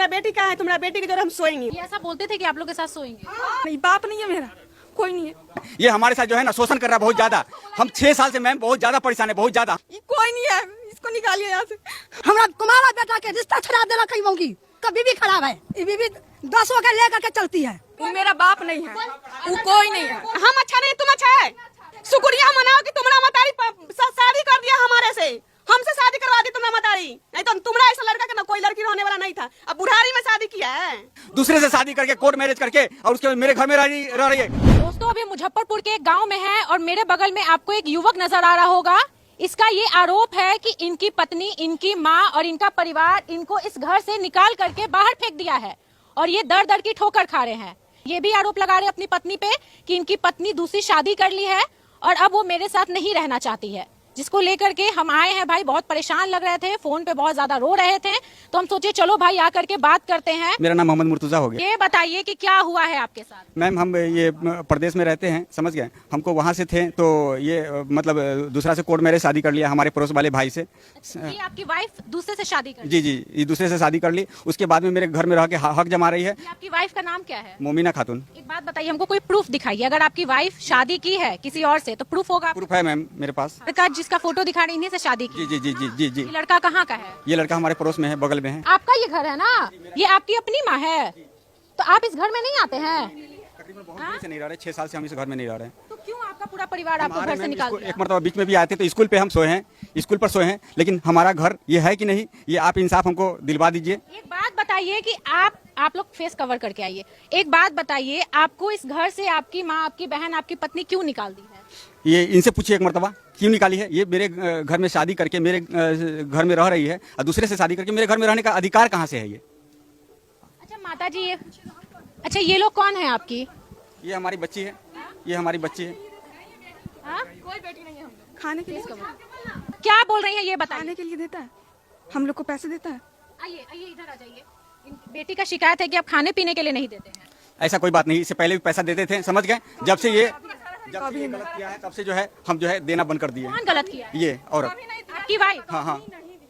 तुम्हारा बेटी कहाँ है, तुम्हारा बेटी की जरूर हम सोएंगे। ये ऐसा बोलते थे कि आप लोग के साथ सोएंगे? नहीं, बाप नहीं है मेरा, कोई नहीं है। ये हमारे साथ जो है ना शोषण कर रहा है बहुत ज्यादा। हम 6 साल से मैम बहुत ज्यादा परेशान है, बहुत ज्यादा। कोई नहीं है, इसको निकालिए यहाँ से। हमारा तुम्हारा बेटा के रिश्ता छड़ा देना कहीं होगी, कभी भी खराब है। ये बीबी 10 के लेकर के चलती है। वो मेरा बाप नहीं है, वो कोई नहीं है। हम अच्छा नहीं, तुम अच्छा है। शुक्रिया मनाओ कि तुम्हारा मतारी शादी कर दिया हमारे से, हमसे शादी करवा दी तुम्हारा मतारी। नहीं तो तुम्हारा ऐसा लड़का का कोई लड़की रहने वाला नहीं था। अब बुढ़ारी में शादी किया है, दूसरे से शादी करके कोर्ट मैरिज करके, और उसके मेरे घर में रह रही है। दोस्तों, अभी मुजफ्फरपुर के एक गांव में है और मेरे बगल में आपको एक युवक नजर आ रहा होगा। इसका ये आरोप है कि इनकी पत्नी, इनकी माँ और इनका परिवार इनको इस घर से निकाल करके बाहर फेंक दिया है और ये दर दर की ठोकर खा रहे हैं। ये भी आरोप लगा रहे हैं अपनी पत्नी पे कि इनकी पत्नी दूसरी शादी कर ली है और अब वो मेरे साथ नहीं रहना चाहती है, जिसको लेकर के हम आए हैं। भाई बहुत परेशान लग रहे थे, फोन पे बहुत ज्यादा रो रहे थे, तो हम सोचे चलो भाई आकर के बात करते हैं। मेरा नाम मोहम्मद मुर्तुजा हो गया। ये बताइए कि क्या हुआ है आपके साथ? मैम हम ये प्रदेश में रहते हैं, समझ गए। हमको वहाँ से थे तो ये मतलब दूसरा से कोर्ट मैरिज शादी कर लिया हमारे पड़ोस वाले भाई से। ये आपकी वाइफ दूसरे से शादी कर ली? जी जी, ये दूसरे से शादी कर ली। उसके बाद में मेरे घर में रह के हक जमा रही है। ये आपकी वाइफ का नाम क्या है? मोमिना खातून। एक बात बताइए, हमको कोई प्रूफ दिखाइए। अगर आपकी वाइफ शादी की है किसी और से तो प्रूफ होगा? प्रूफ है मैम मेरे पास। लड़का जिसका फोटो दिखा रही इन्हीं से शादी की? जी जी जी जी जी। ये लड़का कहाँ का है? ये लड़का हमारे पड़ोस में है, बगल में है। आपका ये घर है ना? ये आपकी अपनी माँ है, तो आप इस घर में नहीं आते हैं? तकरीबन बहुत देर से नहीं रह रहे, 6 साल से हम इस घर में नहीं रह रहे हैं। तो क्यों आपका पूरा परिवार आपको घर से निकाल दिया? एक मरतबा बीच में भी आते तो स्कूल पे हम सोए हैं, स्कूल पर सोए हैं, लेकिन हमारा घर ये है कि नहीं, ये आप इंसाफ हमको दिलवा दीजिए। एक बात बताइए कि आप लोग फेस कवर करके आइए। एक बात बताइए, आपको इस घर से आपकी माँ, आपकी बहन, आपकी पत्नी क्यों निकाल दी है? ये इनसे पूछिए एक मरतबा क्यों निकाली है। ये मेरे घर में शादी करके मेरे घर में रह रही है और दूसरे से शादी करके मेरे घर में रहने का अधिकार कहाँ से है ये? अच्छा माता जी, अच्छा ये लोग कौन है आपकी? ये हमारी बच्ची है, ये हमारी बच्ची है। हाँ? कोई बेटी नहीं है। हम लोग खाने के लिए क्या बोल रही है ये बताइए। खाने के लिए देता है, हम लोग को पैसे देता है। आइए आइए, इधर आ जाइए। बेटी का शिकायत है कि आप खाने पीने के लिए नहीं देते हैं। ऐसा कोई बात नहीं, इससे पहले भी पैसा देते थे, समझ गए। जब से ये गलत किया है तब से जो है हम जो है देना बंद कर दिए। कौन गलत किया है? ये औरत, आपकी वाइफ? हाँ हाँ।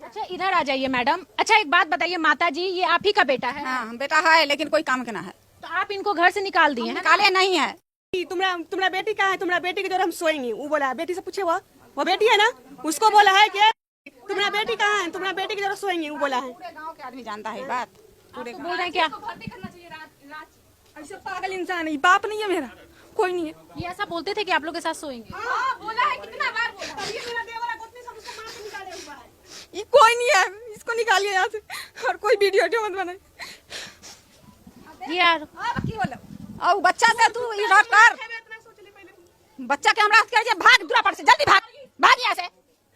अच्छा इधर आ जाइए मैडम। अच्छा एक बात बताइए माता जी, ये आप ही का बेटा है? हाँ, बेटा है लेकिन कोई काम के ना है। तो आप इनको घर से निकाल दिए हैं? निकाले नहीं है। तुम्हारा बेटी कहाँ है, तुम्हारा बेटी की जरूर हम सोएंगे। वो बोला है, बेटी से पूछे वो बेटी है ना, उसको बोला है कि तुम्हारा बेटी कहाँ है, तुम्हारा बेटी की जरूर सोएंगे। वो बोला है। पूरे गांव के आदमी जानता है बात। पूरे तो बोल रहे हैं क्या? ऐसे पागल इंसान है, बाप नहीं है मेरा, कोई नहीं है। ये ऐसा बोलते थे कि आप लोग के साथ सोएंगे? बोला है, कितना बार बोला। ये मेरा देवर है, गोतनी सब उसको मार के निकाले हुआ है। ये कोई नहीं है, इसको निकालिए यहाँ से और कोई वीडियो मत बनाए। यार की बोलो और बच्चा से तू इधर कर, बच्चा के हमरा कह भाग दूरा पर से, जल्दी भाग भाग यहाँ से,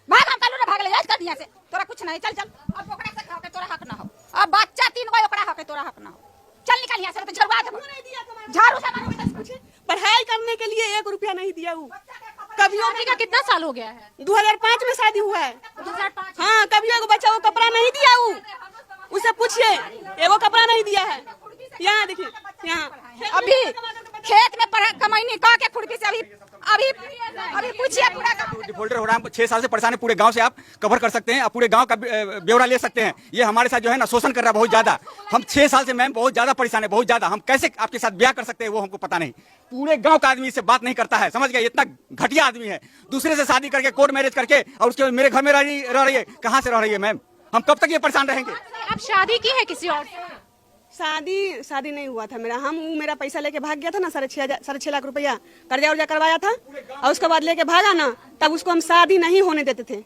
भाग। हम कालू भाग ले जा कर यहाँ से, तोरा कुछ नहीं। चल चल, अब ओकरा से खाके तोरा हक ना हो। अब बच्चा 3 गो ओकरा हक है, तोरा हक ना हो। चल निकल यहाँ से, तो झड़वा दे। झाड़ू से मारो बेटा से पूछे। पढ़ाई करने के लिए 1 रुपया नहीं दिया वो। कभी शादी का कितना साल हो गया है? 2005 में शादी हुआ है। 2005? हाँ, कभी एगो बच्चा को कपड़ा नहीं दिया वो, उसे पूछिए, एगो कपड़ा नहीं दिया है। यहाँ देखिए, यहाँ अभी खेत में कमाई का के खुरपी से अभी पूछिए पूरा डिफॉल्टर हो रहा है। 6 साल से परेशान है, पूरे गांव से आप कवर कर सकते हैं, आप पूरे गांव का ब्यौरा ले सकते हैं। ये हमारे साथ जो है ना शोषण कर रहा है बहुत ज्यादा। हम 6 साल से मैम बहुत ज्यादा परेशान है, बहुत ज्यादा। हम कैसे आपके साथ ब्याह कर सकते हैं वो हमको पता नहीं। पूरे गांव का आदमी इससे बात नहीं करता है, समझ गए। इतना घटिया आदमी है, दूसरे से शादी करके कोर्ट मैरिज करके, और उसके मेरे घर में रह रही है। कहाँ से रह रही है मैम? हम कब तक ये परेशान रहेंगे? आप शादी की है किसी और से? शादी नहीं हुआ था मेरा। मेरा पैसा लेके भाग गया था ना, 6.5 लाख रुपया कर्जा उर्जा करवाया था, और उसके बाद लेके भागा ना, तब उसको हम शादी नहीं होने देते थे।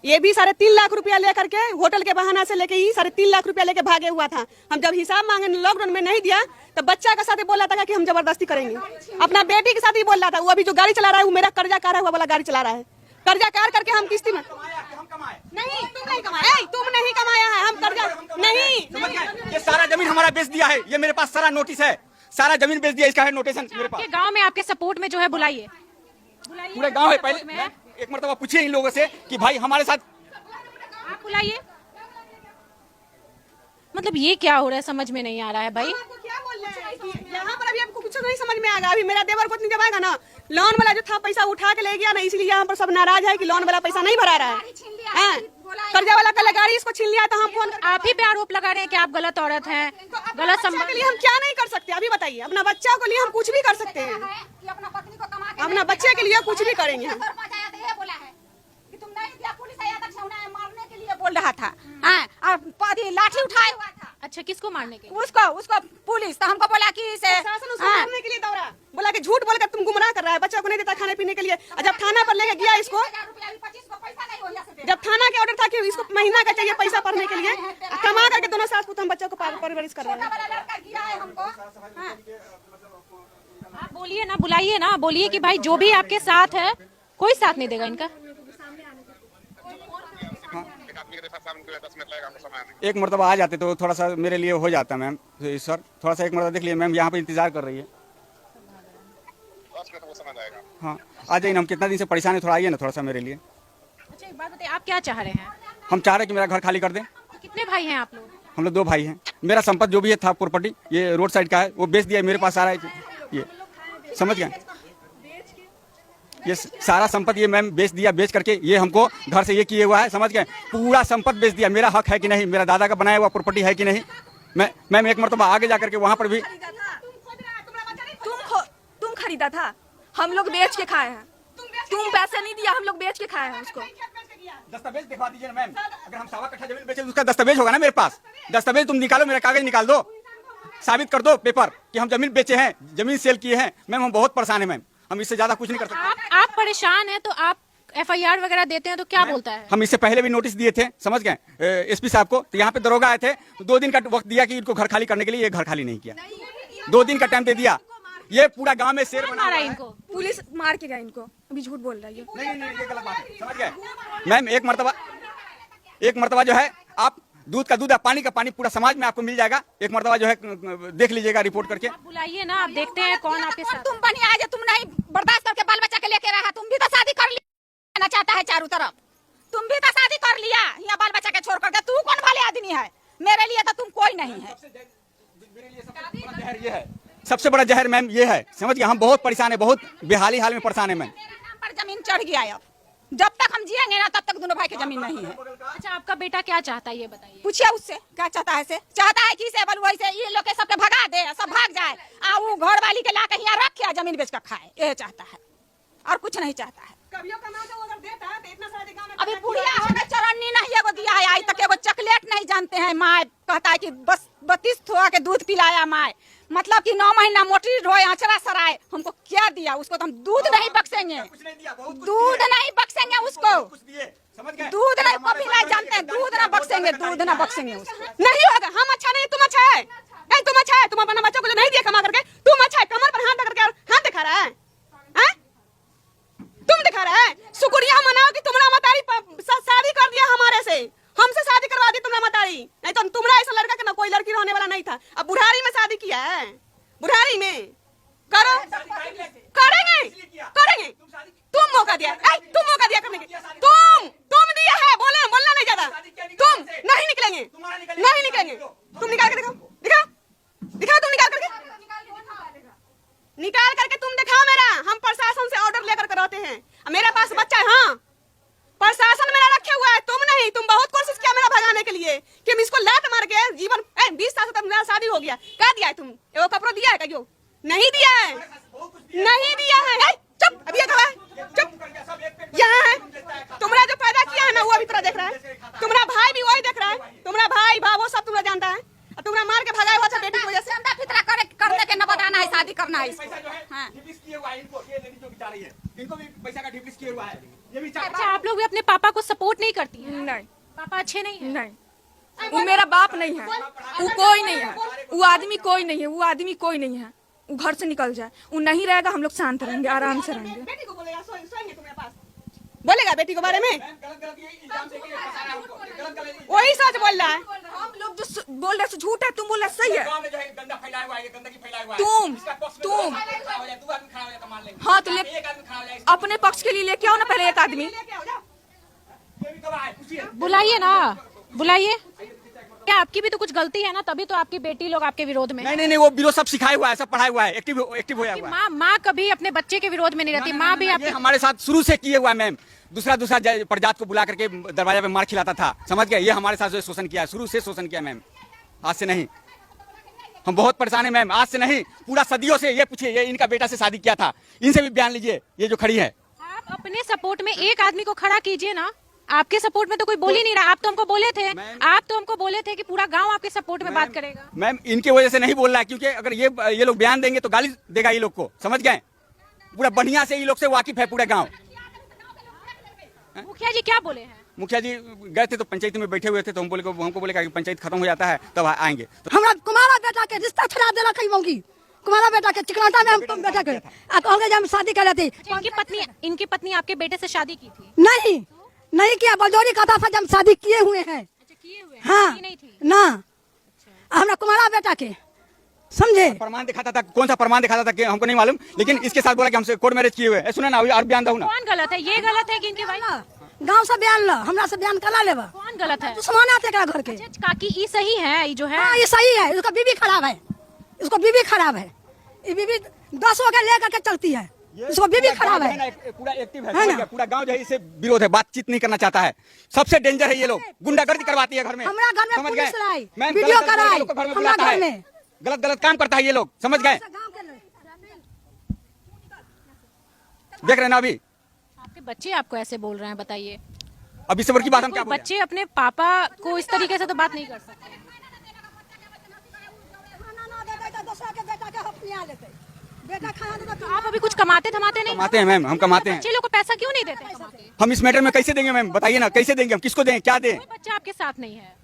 ये भी 3.5 लाख रुपया लेकर के होटल के बहाना से लेके ही 3.5 लाख रुपया लेके भागे हुआ था। हम जब हिसाब मांगे लॉकडाउन में नहीं दिया, तो बच्चा का साथ बोला था कि हम जबरदस्ती करेंगे। अपना बेटी के साथ ही बोल रहा था। वो अभी जो गाड़ी चला रहा है वो मेरा कर्जा कार है, वो वाला गाड़ी चला रहा है। कर्जा कार करके हम किस्ती में नहीं, तुम नहीं कमाया, तुम नहीं कमाया है, हम कर्जा नहीं। ये सारा जमीन हमारा बेच दिया है, ये मेरे पास सारा नोटिस है, सारा जमीन बेच दिया, इसका है नोटिशन मेरे पास। गांव में आपके सपोर्ट में जो है बुलाइए, पूरे गांव है। पहले एक मरतबा पूछिए इन लोगों से कि भाई हमारे साथ आप बुलाइए। मतलब ये क्या हो रहा है, समझ में नहीं आ रहा है भाई। क्या बोल रहे हैं कि यहाँ पर अभी आपको कुछ नहीं समझ में आएगा। अभी मेरा देवर को जब आएगा ना, लोन वाला जो था पैसा उठा के ले गया ना, इसलिए यहाँ पर सब नाराज है कि लोन वाला पैसा नहीं भरा रहा है। बोला कर्जा वाला कल गाड़ी इसको छीन लिया तो हम फोन आप ही पे आरोप लगा रहे हैं कि आप गलत औरत हैं, गलत बच्चा संबंध। के लिए हम क्या नहीं कर सकते अभी बताइए। अपना बच्चा के लिए हम कुछ भी कर सकते हैं, कि अपना पत्नी को कमा के अपना बच्चे के लिए कुछ भी करेंगे हम। सरपंच आया तो ये बोला है कि तुम नहीं दिया, पुलिस आया था छौना मारने के लिए बोल रहा था। हाँ, और पादी लाठी उठाए हुआ था अच्छा, किसको मारने के? उसको पुलिस। तो हमको बोला कि इसे प्रशासन उसको मारने के लिए दौड़ा, बोला कि झूठ बोल कर तुम गुमराह कर रहा है, बच्चा को नहीं देता खाने पीने के लिए। और जब थाना पर लेके गया इसको, 1000 रुपया अभी 25 को पैसा नहीं हो यहाँ से दे। जब थाना के ऑर्डर था कि इसको महीना का चाहिए पैसा पढ़ने के लिए, कमा करके दोनों सास पुत हम बच्चों को परवरिश कर रहे छोटा हैं। वाला लड़का गिरा है हमको। हाँ। आप बोलिए ना, बुलाइए ना, बोलिए कि भाई जो भी आपके साथ है कोई साथ नहीं देगा इनका। एक मरतबा आ जाते तो थोड़ा सा मेरे लिए हो जाता मैम। तो सर थोड़ा सा एक मरतबा देख लिए मैम, यहाँ पे इंतजार कर रही है। हाँ आ जाइए ना, हम कितना दिन से परेशान है, थोड़ा आइए ना थोड़ा सा मेरे लिए। अच्छा एक बात बताइए, आप क्या चाह रहे हैं? हम चाह रहे हैं कि मेरा घर खाली कर दें। तो कितने भाई हैं आप लोग? हम लोग 2 भाई हैं। मेरा संपत्ति जो भी है था प्रॉपर्टी, ये रोड साइड का है, वो बेच दिया, मेरे पास आ रहा है ये, समझ गए। ये सारा संपत्ति ये मैम बेच दिया, बेच करके ये हमको घर से ये किए हुआ है, समझ गए। पूरा संपत्ति बेच दिया। मेरा हक है कि नहीं, मेरा दादा का बनाया हुआ प्रॉपर्टी है कि नहीं। मैम एक मरतबा आगे जा करके वहाँ पर भी तुम खरीदा था, हम लोग बेच के खाए हैं। तुम पैसे नहीं दिया, हम लोग बेच के खाए हैं उसको। दस्तावेज दिखा दीजिए ना मैम। अगर हम 1.25 कट्ठा जमीन बेचे तो उसका दस्तावेज होगा ना मेरे पास। दस्तावेज तुम निकालो, मेरा कागज निकाल दो, साबित कर दो पेपर कि हम जमीन बेचे हैं, जमीन सेल किए हैं। मैम हम बहुत परेशान है मैम, हम इससे ज्यादा कुछ नहीं कर सकते। आप परेशान हैं तो आप FIR वगैरह देते हैं तो क्या बोलता है? हम इससे पहले भी नोटिस दिए थे, समझ गए, SP साहब को। तो यहाँ पे दरोगा आए थे, तो 2 दिन का वक्त दिया कि इनको घर खाली करने के लिए। ये घर खाली नहीं किया, 2 दिन का टाइम दे दिया। ये पूरा गांव में शेर बना मारा हुआ है। इनको? पुलिस मार के गया इनको, अभी झूठ बोल रही है। नहीं ये गलत बात है, समझ गए मैम। एक मरतबा जो है, आप दूध का दूध है, पानी का पानी, पूरा समाज में आपको मिल जाएगा। एक मरतबा जो है देख लीजिएगा रिपोर्ट करके। आप बुलाइए ना, आप देखते हैं कौन आपके साथ। तुम बनिया है, तुम नहीं बर्दाश्त करके बाल बच्चा के लेके रहा। तुम भी तो शादी कर लिया चाहता है चारों तरफ। तुम भी तो शादी कर लिया यहाँ बाल बच्चा के छोड़ करके। तू कौन वाले आदमी है? मेरे लिए तो तुम कोई नहीं है। ये है सबसे बड़ा जहर मैम, ये है, समझ गए। हम बहुत परेशान है, बहुत बेहाली हाल में परेशान है मैम। मेरे नाम पर जमीन चढ़ गया है। अब जब तक हम जिएंगे ना तब तक दोनों भाई की जमीन नहीं है। अच्छा आपका बेटा क्या चाहता है ये बताइए? पूछिए उससे क्या चाहता है। से चाहता है कि इसे बलुआ से ये लोग के सबके भगा दे, सब भाग जाए, आ वो घर वाली के ला के यहाँ रख के जमीन बेच कर खाए। ये चाहता है और कुछ नहीं चाहता है। अभी बुढ़िया होने चरन्नी नहीं एगो दिया है, आज तक एगो चॉकलेट नहीं जानते हैं। माँ कहता है कि बस 32 थोड़ा के दूध पिलाया माँ, मतलब कि 9 महीना मोटी रोए अचरा सराय। हमको क्या दिया उसको? तो हम दूध नहीं बख्शेंगे, दूध नहीं बख्शेंगे उसको, दूध नहीं पिलाए जानते हैं, दूध ना बख्शेंगे, दूध ना बख्शेंगे उसको। नहीं होगा, हम अच्छा नहीं, तुम अच्छा है। नहीं तुम अच्छा है, तुम अपना बच्चों को नहीं दिया कमा करके, तुम अच्छा है। कमर पर हाथ करके हाथ दिखा रहा है, हैं? तुम दिखा रहा है। शुक्रिया मनाओ कि तुम्हारा मतारी शादी कर दिया हमारे से, हमसे शादी करवा दी तुम्हारा मतारी। नहीं तो तुम्हारा ऐसा लड़का के ना कोई लड़की होने वाला नहीं था। अब बुढ़ारी में शादी किया है, बुढ़ारी में करो, करेंगे करेंगे। तुम मौका दिया, तुम मौका दिया करने के, तुम दिया है। बोलना नहीं ज्यादा, तुम नहीं निकलेंगे, नहीं निकलेंगे। तुम निकाल के दिखाओ, दिखाओ तुम निकाल करके, निकाल करके तुम दिखाओ। मेरा हम प्रशासन से ऑर्डर लेकर कराते हैं। मेरे पास बच्चा है, हाँ प्रशासन मेरा रखे हुआ है, तुम नहीं। तुम बहुत कोशिश किया मेरा भगाने के लिए कि हम इसको लात मार के जीवन 20 साल तक मेरा शादी हो गया। क्या दिया है तुम? एगो कपड़ा दिया है क्या? नहीं दिया है, नहीं दिया है। चुप, अभी चुप। यहाँ है तुम्हारा जो पैदा किया है ना, वो अभी पूरा देख रहा है। तुम्हारा भाई भी वही देख रहा है, तुम्हारा भाई वो सब तुम्हारा जानता है। तुम्हारा मार के भगाया हुआ था बेटी की वजह से। फितरा करने के न बताना है, शादी करना है इसको। हाँ। इनको भी पैसा का डिप्लिस किया हुआ है। ये भी अच्छा आप लोग भी अपने पापा को सपोर्ट नहीं करती हैं? नहीं पापा अच्छे नहीं हैं? नहीं, वो मेरा बाप नहीं है, वो कोई नहीं है, वो आदमी कोई नहीं है, वो आदमी कोई नहीं है। वो घर से निकल जाए, वो नहीं रहेगा, हम लोग शांत रहेंगे, आराम से रहेंगे। बेटी को बोलेगा, सोएंगे तुम्हारे पास, बोलेगा बेटी के बारे में, वही सच बोल रहा है। हम लोग जो बोल रहे झूठ है, तुम बोल रहे सही है। तुम हाँ तो अपने पक्ष के लिए लेके आओ ना पहले एक आदमी। बुलाइए ना, बुलाइए। क्या आपकी भी तो कुछ गलती है ना, तभी तो आपकी बेटी लोग आपके विरोध में है। नहीं, वो विरोध सब सिखाया हुआ है, सब पढ़ाया हुआ है, एक्टिव होया हुआ है। माँ कभी अपने बच्चे के विरोध में नहीं रहती, माँ भी ये आपके हमारे साथ शुरू से किए हुआ है मैम। दूसरा प्रजात को बुला करके दरवाजा पे मार खिलाता था, समझ गए। ये हमारे साथ जो शोषण किया है, शुरू से शोषण किया मैम, आज से नहीं। हम बहुत परेशान है मैम, आज से नहीं, पूरा सदियों से। ये पूछिए, ये इनका बेटा से शादी किया था, इनसे भी बयान लीजिए, ये जो खड़ी है। आप अपने सपोर्ट में एक आदमी को खड़ा कीजिए ना, आपके सपोर्ट में तो कोई बोल ही नहीं रहा। आप तो हमको बोले थे कि पूरा गांव आपके सपोर्ट में बात करेगा। मैम इनके वजह से नहीं बोल रहा है, क्योंकि अगर ये लोग बयान देंगे तो गाली देगा ये लोग को, समझ गए। पूरा बढ़िया से ये लोग से वाकिफ है पूरा गाँव। मुखिया जी क्या बोले हैं? मुखिया जी गए थे तो पंचायत में बैठे हुए थे, तो हमको बोले कि पंचायत खत्म हो जाता है तब आएंगे। तो हमरा कुमारा बेटा के रिश्ता छड़ा देला कहीं होंगी, कुमारा बेटा के चिकनाटा में हम बेटा के कहोगे हम शादी कर लेते। इनकी पत्नी आपके बेटे से शादी की थी? नहीं किया, बलजोरी कथा से हम शादी किए हुए हैं। अच्छा, किए हुए हैं? हाँ की नहीं थी ना, हमरा कुमारा बेटा के समझे। प्रमाण दिखाता था, कौन सा प्रमाण दिखाता था कि हमको नहीं मालूम, लेकिन इसके साथ बोला कि हमसे कोर्ट मैरिज किए हुए। सुना ना, और बयान दो ना। कौन गलत है? ये गलत है कि इनकी वाइफ? गांव से बयान ला, हमरा से बयान करा लेबा। कौन गलत है? दुश्मन आते एकरा घर के। काकी ये सही है, ये जो है हाँ ये सही है, इसका बीवी खराब है, इसको बीवी खराब है। ये बीवी 10 हो के लेकर के चलती है, इसको बीवी खराब है। पूरा एक्टिव है, पूरा गांव जो है इससे विरोध है, बातचीत नहीं करना चाहता है। सबसे डेंजर है ये लोग, गुंडागर्दी करवाती है घर में। हमरा घर में समझ पुलिस गए? लाई, मैम, वीडियो गलत कराई, लोग को घर में हमरा बुलाता घर है। में गलत काम करता है ये लोग, समझ गए। देख रहे हैं ना अभी आपके बच्चे आपको ऐसे बोल रहे हैं, बताइए। अब इस की बात हम कोई क्या बोलें? बच्चे अपने पापा को इस तरीके से तो बात नहीं कर सकते। आप अभी कुछ कमाते थमाते नहीं? कमाते हैं मैम, हम कमाते हैं। बच्चे लोग को पैसा क्यों नहीं देते कमा के? हम इस मैटर में कैसे देंगे मैम, बताइए ना, कैसे देंगे हम, किसको दें, क्या दें, कोई बच्चा आपके साथ नहीं है,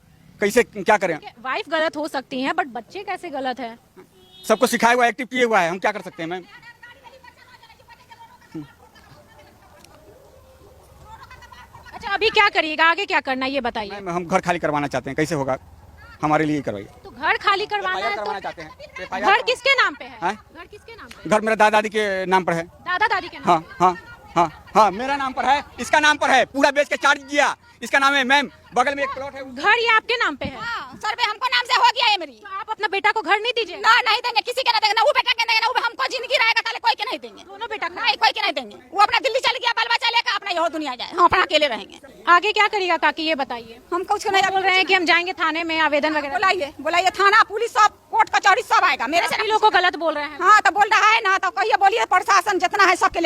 कैसे क्या करें। वाइफ गलत हो सकती है बट बच्चे कैसे गलत है? सबको सिखाया हुआ है, एक्टिव किए हुआ है, हम क्या कर सकते हैं मैम। अच्छा अभी क्या करिएगा, आगे क्या करना है ये बताइए। मैम हम घर खाली करवाना चाहते हैं, कैसे होगा, हमारे लिए करवाइए। तो घर खाली करवाना है करवाना तो चाहते हैं। घर किसके नाम पे है? हाँ? घर किसके नाम पे? घर मेरे दादा दादी के नाम पर है। दादा दादी के नाम हाँ, हाँ, मेरा नाम पर है, इसका नाम पर है, पूरा बेच के चार्ज किया, इसका नाम है मैम। बगल में एक प्लॉट है, पे? घर ये आपके नाम पे है? सर्वे हमको नाम से हो गया है मेरी। तो आप अपना बेटा को घर नहीं दीजिए? ना नहीं देंगे, किसी के नहीं देंगे, ना वो बेटा के देंगे, ना वो हमको जिंदगी रहेगा ताले कोई के नहीं देंगे। दोनों बेटा को? नहीं कोई के नहीं देंगे, वो अपना दिल्ली चल गया, बाल बच्चा लेकर अपना यहो दुनिया जाए, हम अपना अकेले रहेंगे। आगे क्या करिएगा काकी ये बताइए। हम कुछ नहीं बोल रहे हैं कि हम जाएंगे थाने में आवेदन वगैरह। बुलाइए थाना पुलिस सब कोर्ट कचौड़ी सब आएगा मेरे से। सभी लोग को गलत बोल रहे हैं। हाँ तो बोल रहा है ना, तो कहिए बोलिए प्रशासन जितना है सबके लिए